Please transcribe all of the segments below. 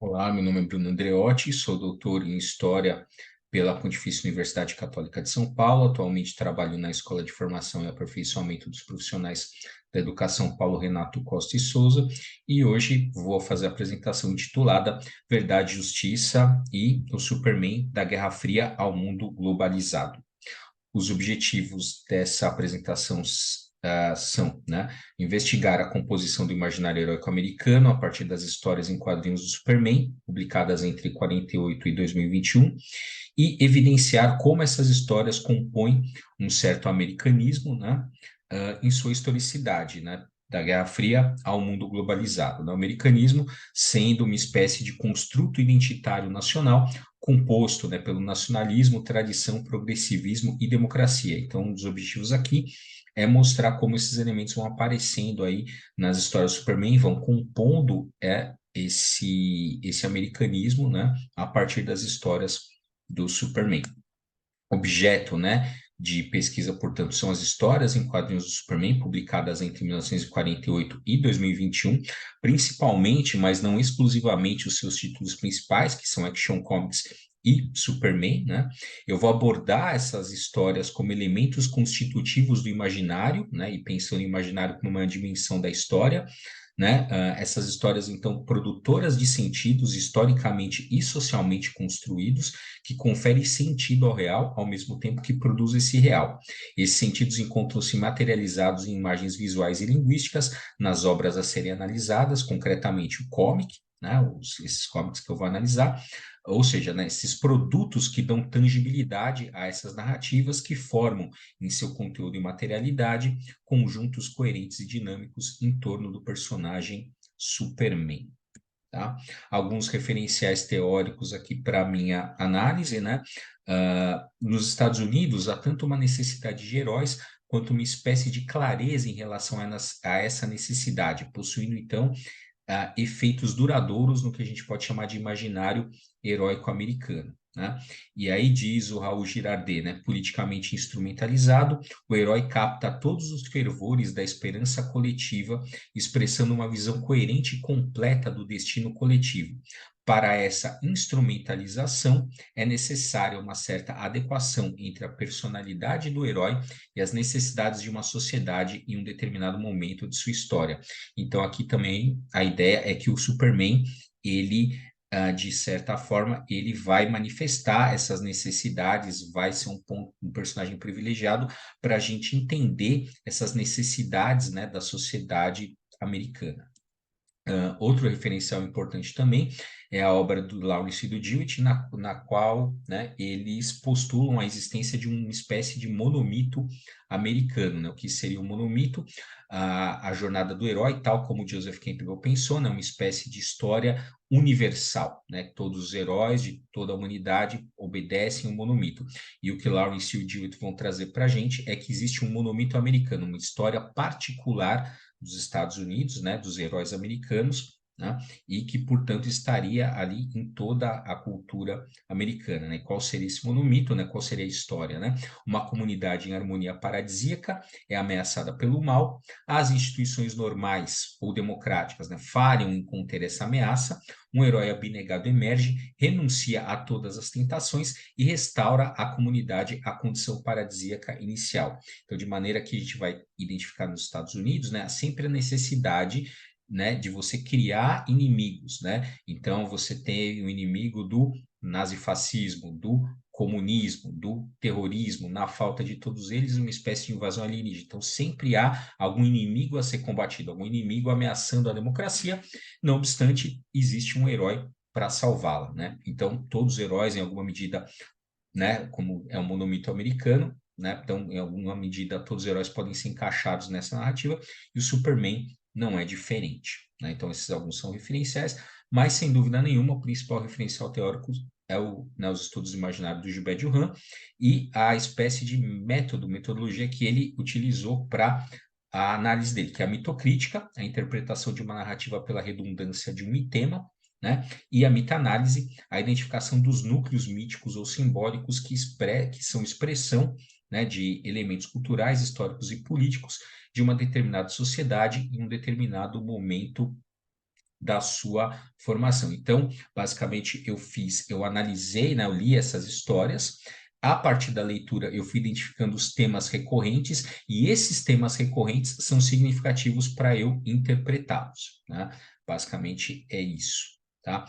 Olá, meu nome é Bruno Andreotti, sou doutor em História pela Pontifícia Universidade Católica de São Paulo. Atualmente trabalho na Escola de Formação e Aperfeiçoamento dos Profissionais da Educação Paulo Renato Costa e Souza, e hoje vou fazer a apresentação intitulada Verdade, Justiça e o Superman da Guerra Fria ao Mundo Globalizado. Os objetivos dessa apresentação são, né, investigar a composição do imaginário heróico americano a partir das histórias em quadrinhos do Superman, publicadas entre 48 e 2021, e evidenciar como essas histórias compõem um certo americanismo, né, em sua historicidade, né, da Guerra Fria ao mundo globalizado. O americanismo sendo uma espécie de construto identitário nacional composto, né, pelo nacionalismo, tradição, progressivismo e democracia. Então, um dos objetivos aqui é mostrar como esses elementos vão aparecendo aí nas histórias do Superman, vão compondo esse americanismo, né, a partir das histórias do Superman. Objeto, né, de pesquisa, portanto, são as histórias em quadrinhos do Superman, publicadas entre 1948 e 2021, principalmente, mas não exclusivamente, os seus títulos principais, que são Action Comics e Superman, né? Eu vou abordar essas histórias como elementos constitutivos do imaginário, né? E pensando em imaginário como uma dimensão da história, né? Essas histórias, então, produtoras de sentidos historicamente e socialmente construídos, que conferem sentido ao real, ao mesmo tempo que produz esse real. Esses sentidos encontram-se materializados em imagens visuais e linguísticas nas obras a serem analisadas, concretamente o comic, né? Esses cómics que eu vou analisar, ou seja, né, esses produtos que dão tangibilidade a essas narrativas que formam em seu conteúdo e materialidade conjuntos coerentes e dinâmicos em torno do personagem Superman. Tá? Alguns referenciais teóricos aqui para minha análise, né? Nos Estados Unidos, há tanto uma necessidade de heróis quanto uma espécie de clareza em relação a essa necessidade, possuindo, então, efeitos duradouros no que a gente pode chamar de imaginário heróico americano. Né? E aí diz o Raul Girardet, né, politicamente instrumentalizado, o herói capta todos os fervores da esperança coletiva, expressando uma visão coerente e completa do destino coletivo. Para essa instrumentalização, é necessária uma certa adequação entre a personalidade do herói e as necessidades de uma sociedade em um determinado momento de sua história. Então, aqui também a ideia é que o Superman, ele, de certa forma, ele vai manifestar essas necessidades, vai ser um personagem privilegiado para a gente entender essas necessidades, né, da sociedade americana. Outro referencial importante também é a obra do Lawrence e do Jewett, na qual, né, eles postulam a existência de uma espécie de monomito americano, né, o que seria o monomito, a jornada do herói, tal como Joseph Campbell pensou, né, uma espécie de história universal, né, todos os heróis de toda a humanidade obedecem um monomito. E o que Lawrence e o Jewett vão trazer para a gente é que existe um monomito americano, uma história particular dos Estados Unidos, né, dos heróis americanos, né, e que, portanto, estaria ali em toda a cultura americana. Né? Qual seria esse monomito? Né? Qual seria a história? Né? Uma comunidade em harmonia paradisíaca é ameaçada pelo mal, as instituições normais ou democráticas, né, falham em conter essa ameaça, um herói abnegado emerge, renuncia a todas as tentações e restaura a comunidade à condição paradisíaca inicial. Então, de maneira que a gente vai identificar nos Estados Unidos, né, sempre a necessidade, né, de você criar inimigos, né? Então, você tem o inimigo do nazifascismo, do comunismo, do terrorismo, na falta de todos eles, uma espécie de invasão alienígena. Então, sempre há algum inimigo a ser combatido, algum inimigo ameaçando a democracia, não obstante, existe um herói para salvá-la, né? Então, todos os heróis, em alguma medida, né, como é um monomito americano, né, então, em alguma medida, todos os heróis podem ser encaixados nessa narrativa, e o Superman não é diferente. Né? Então, esses alguns são referenciais, mas, sem dúvida nenhuma, o principal referencial teórico é né, os estudos imaginários do Gilbert Durand e a espécie de metodologia que ele utilizou para a análise dele, que é a mitocrítica, a interpretação de uma narrativa pela redundância de um mitema, né? E a mita-análise, a identificação dos núcleos míticos ou simbólicos que são expressão, né, de elementos culturais, históricos e políticos de uma determinada sociedade em um determinado momento da sua formação. Então, basicamente, eu analisei, né, eu li essas histórias. A partir da leitura, eu fui identificando os temas recorrentes, e esses temas recorrentes são significativos para eu interpretá-los, né? Basicamente é isso, tá?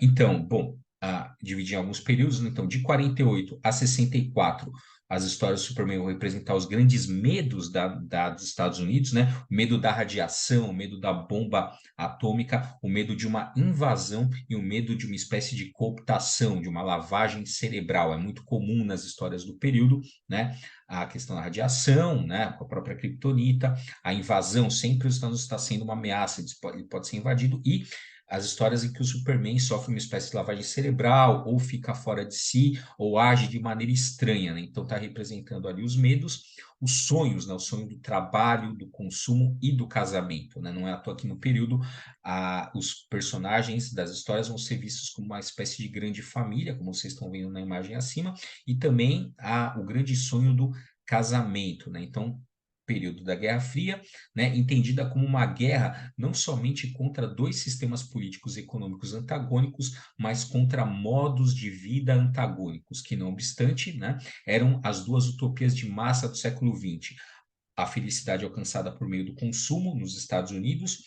Então, bom, dividir em alguns períodos, né? Então, de 48 a 64, as histórias do Superman vão representar os grandes medos dos Estados Unidos, né? O medo da radiação, o medo da bomba atômica, o medo de uma invasão e o medo de uma espécie de cooptação, de uma lavagem cerebral. É muito comum nas histórias do período, né? A questão da radiação, né? Com a própria criptonita, a invasão, sempre os Estados Unidos está sendo uma ameaça, ele pode ser invadido, e as histórias em que o Superman sofre uma espécie de lavagem cerebral, ou fica fora de si, ou age de maneira estranha, né? Então está representando ali os medos, os sonhos, né? O sonho do trabalho, do consumo e do casamento, né? Não é à toa que no período os personagens das histórias vão ser vistos como uma espécie de grande família, como vocês estão vendo na imagem acima, e também o grande sonho do casamento, né? Então, período da Guerra Fria, né, entendida como uma guerra não somente contra dois sistemas políticos e econômicos antagônicos, mas contra modos de vida antagônicos, que, não obstante, né, eram as duas utopias de massa do século XX. A felicidade alcançada por meio do consumo nos Estados Unidos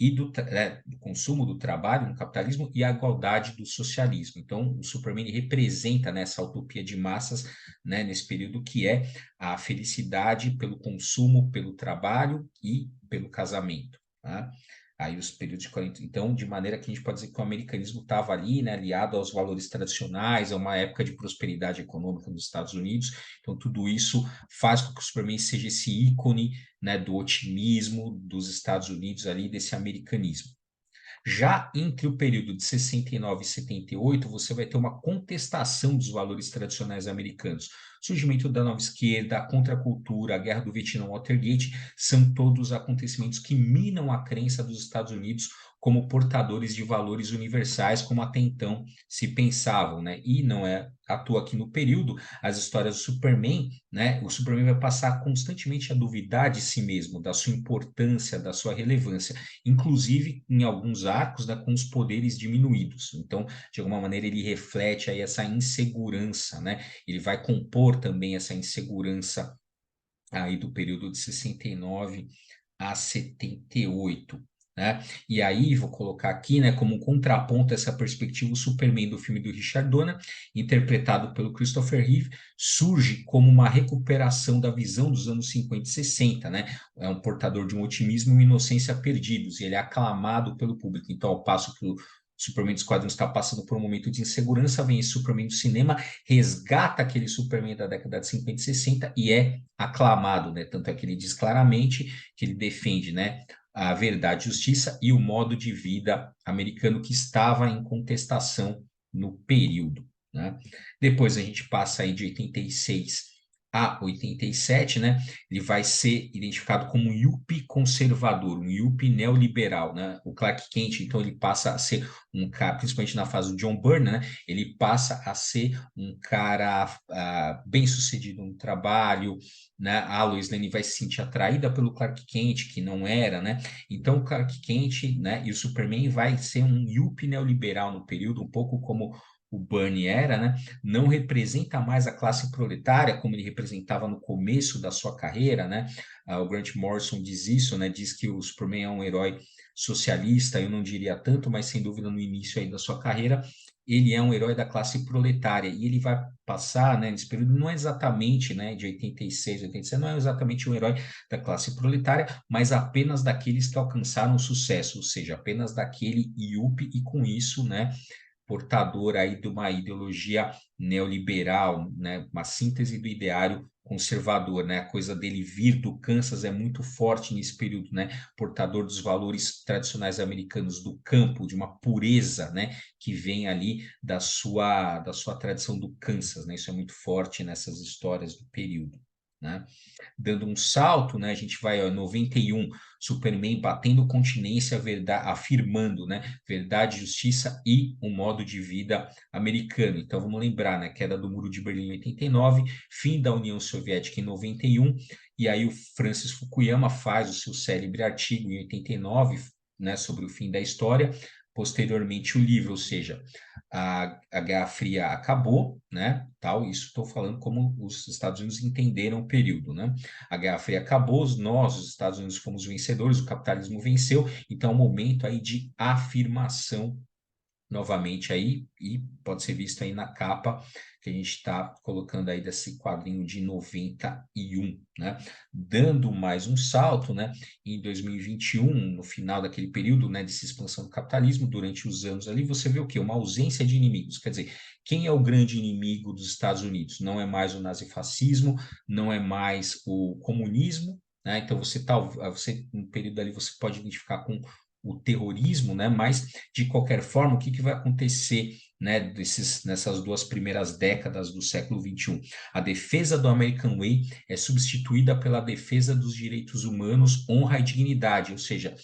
e do consumo, do trabalho no capitalismo, e a igualdade do socialismo. Então, o Superman representa, né, essa utopia de massas, né, nesse período, que é a felicidade pelo consumo, pelo trabalho e pelo casamento, tá? Aí os períodos de 40. Então, de maneira que a gente pode dizer que o americanismo estava ali, né, aliado aos valores tradicionais, a uma época de prosperidade econômica nos Estados Unidos. Então, tudo isso faz com que o Superman seja esse ícone, né, do otimismo dos Estados Unidos ali, desse americanismo. Já entre o período de 69 e 78, você vai ter uma contestação dos valores tradicionais americanos. Surgimento da nova esquerda, a contracultura, a guerra do Vietnã, Watergate, são todos acontecimentos que minam a crença dos Estados Unidos como portadores de valores universais, como até então se pensavam, né? E não é à toa que no período, as histórias do Superman, né? O Superman vai passar constantemente a duvidar de si mesmo, da sua importância, da sua relevância, inclusive em alguns arcos, né, com os poderes diminuídos. Então, de alguma maneira, ele reflete aí essa insegurança, né? Ele vai compor também essa insegurança aí do período de 69 a 78. Né? E aí, vou colocar aqui, né, como um contraponto a essa perspectiva, o Superman do filme do Richard Donner, interpretado pelo Christopher Reeve, surge como uma recuperação da visão dos anos 50 e 60, né? É um portador de um otimismo e uma inocência perdidos, e ele é aclamado pelo público. Então, ao passo que o Superman do Esquadrão está passando por um momento de insegurança, vem esse Superman do cinema, resgata aquele Superman da década de 50 e 60 e é aclamado, né? Tanto é que ele diz claramente que ele defende, né, a verdade, justiça e o modo de vida americano que estava em contestação no período, né? Depois a gente passa aí de 86 a 87, né? Ele vai ser identificado como um yuppie conservador, um yuppie neoliberal, né? O Clark Kent, então, ele passa a ser um cara, principalmente na fase do John Byrne, né? Ele passa a ser um cara bem-sucedido no trabalho, né? A Lois Lane vai se sentir atraída pelo Clark Kent, que não era, né? Então, o Clark Kent, né, e o Superman vai ser um yuppie neoliberal no período, um pouco como o Bernie era, né? Não representa mais a classe proletária como ele representava no começo da sua carreira, né? O Grant Morrison diz isso, né? Diz que o Superman é um herói socialista, eu não diria tanto, mas sem dúvida no início aí da sua carreira, ele é um herói da classe proletária, e ele vai passar, né, nesse período, não é exatamente, né, de 86, 87, não é exatamente um herói da classe proletária, mas apenas daqueles que alcançaram sucesso, ou seja, apenas daquele IUP, e com isso, né, portador aí de uma ideologia neoliberal, né, uma síntese do ideário conservador, né, a coisa dele vir do Kansas é muito forte nesse período, né, portador dos valores tradicionais americanos do campo, de uma pureza, né, que vem ali da sua tradição do Kansas, né, isso é muito forte nessas histórias do período, né. Dando um salto, né, a gente vai a 91, Superman batendo continência, verdade, afirmando, né, verdade, justiça e um modo de vida americano. Então vamos lembrar, né, queda do Muro de Berlim em 89, fim da União Soviética em 91, e aí o Francis Fukuyama faz o seu célebre artigo em 89, né, sobre o fim da história, posteriormente o livro, ou seja, a Guerra Fria acabou, né, tal, isso estou falando como os Estados Unidos entenderam o período, né, a Guerra Fria acabou, nós, os Estados Unidos, fomos vencedores, o capitalismo venceu, então é um momento aí de afirmação novamente aí, e pode ser visto aí na capa que a gente está colocando aí desse quadrinho de 91, né? Dando mais um salto, né? Em 2021, no final daquele período, né, dessa expansão do capitalismo, durante os anos ali, você vê o quê? Uma ausência de inimigos. Quer dizer, quem é o grande inimigo dos Estados Unidos? Não é mais o nazifascismo, não é mais o comunismo, né? Então você no período ali você pode identificar com o terrorismo, né? Mas de qualquer forma, o que, que vai acontecer, né, nessas duas primeiras décadas do século XXI? A defesa do American Way é substituída pela defesa dos direitos humanos, honra e dignidade, ou seja,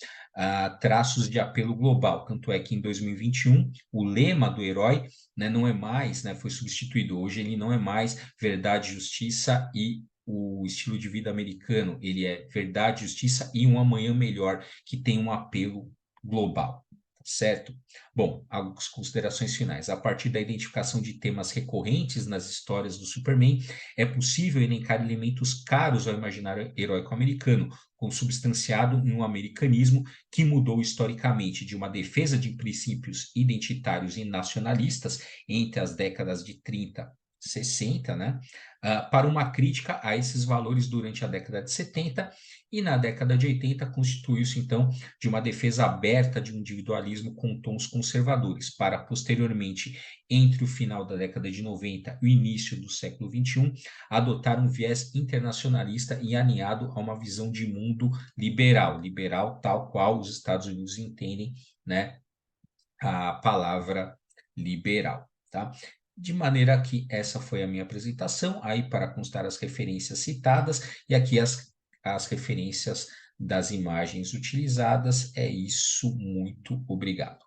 traços de apelo global. Tanto é que em 2021, o lema do herói, né, não é mais, né, foi substituído. Hoje ele não é mais verdade, justiça e o estilo de vida americano, ele é verdade, justiça e um amanhã melhor, que tem um apelo global, certo? Bom, as considerações finais. A partir da identificação de temas recorrentes nas histórias do Superman, é possível elencar elementos caros ao imaginário heróico americano, consubstanciado em um americanismo que mudou historicamente de uma defesa de princípios identitários e nacionalistas entre as décadas de 30 60, né, para uma crítica a esses valores durante a década de 70 e na década de 80 constituiu-se, então, de uma defesa aberta de um individualismo com tons conservadores, para posteriormente, entre o final da década de 90 e o início do século XXI, adotar um viés internacionalista e alinhado a uma visão de mundo liberal, liberal tal qual os Estados Unidos entendem, né, a palavra liberal, tá? De maneira que essa foi a minha apresentação, aí para constar as referências citadas, e aqui as referências das imagens utilizadas. É isso, muito obrigado.